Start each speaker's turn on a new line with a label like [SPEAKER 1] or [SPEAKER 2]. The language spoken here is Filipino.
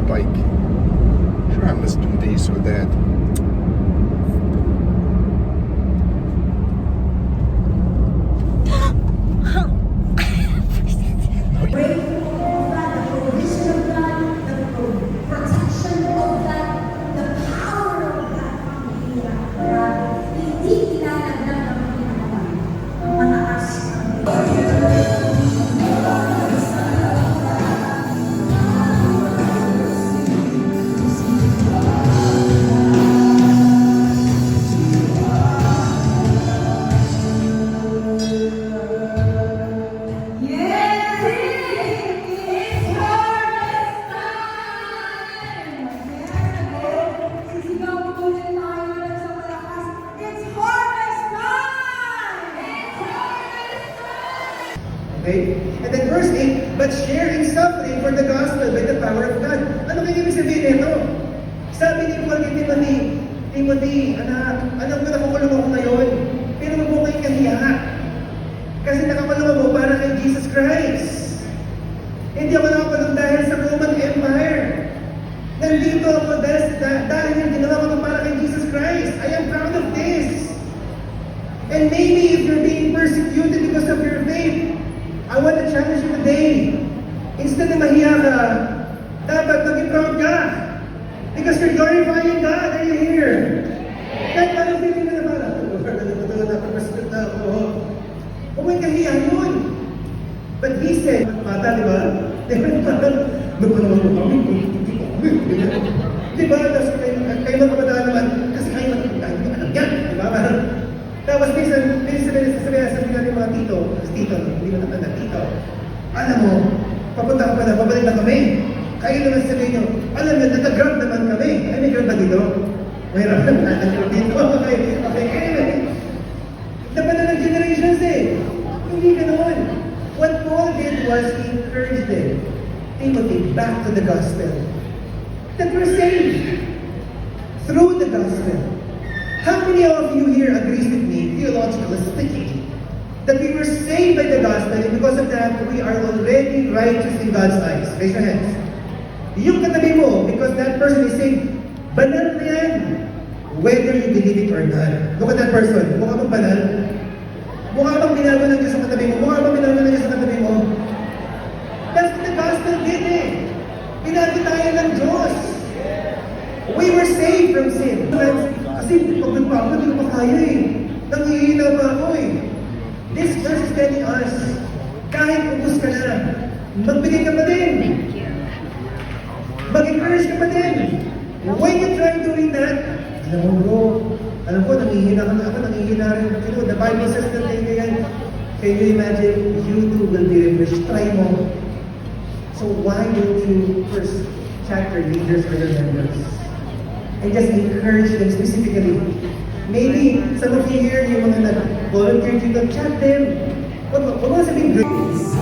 [SPEAKER 1] bike. Sure, I must do this or that.
[SPEAKER 2] Okay? And then verse 8, but sharing suffering for the gospel by the power of God. Ano kaya ibig sabihin nito? Sabi ni Paul kay Timothy, anak ko nakukulong ako ngayon, pero huwag mo kayong kahiya. Kasi nakakulong ako para kay Jesus Christ. Hindi ako nakakulong dahil sa Roman Empire. Nandito ako dahil ginawa ko para kay Jesus Christ. I am proud of this. And maybe if you're being persecuted because of your faith, I want to challenge you today. Instead na mahiya ka, dapat maging proud ka. Because you're glorifying God. Are you here? Kahit parang feeling na naman, nakapersecuted na ako. Huwag may kahiya yun. But he said, mata, di ba? Nagpanaman mo kami. Di ba? Kayo magkapadaan naman, kasi kayo magkapadaan. Hindi alam yan. Di ba? Tapos minsan sabi natin mga tito, hindi mo natanda, tito. Alam mo, papunta ka pala, babalik na kami. Kayo naman sabihin nyo, alam nyo, nag-grab naman kami. Ay, may grab ba dito? Mayroon naman nag-grab dito. Okay. Anyway. Dapat na ng generations eh. Hindi ganoon. What Paul did was he encouraged them, Timothy, back to the gospel. That we're saved through the gospel. How many of you here agrees with me, theologically speaking, that we were saved by the gospel and because of that, we are already righteous in God's eyes? Raise your hands. Yung katabi mo, because that person is saved, banal na yan. Whether you believe it or not. Look at that person. Mukha bang banal? Mukha bang binago ng Diyos sa katabi mo? Mukha bang binago ng Diyos sa katabi mo? That's what the gospel did eh. Binago tayo ng Diyos. We were saved from sin. Kasi pag nagpapa, hindi ko pa kaya eh. Nangihina pa ako eh. This verse is telling us, kahit ubus ka na, magbigay ka pa din. Mag-encourage ka pa din. When you try doing that, alam ko, nangihina ka na ako, nangihina rin. You know, the Bible says that ganyan. Can you imagine, you too will be refreshed. Try mo. So why don't you first chat your leaders or your members? And just encourage them specifically. Maybe some of you here, yung mga nag-volunteer dito, chat them. Huwag mo sabihin grace.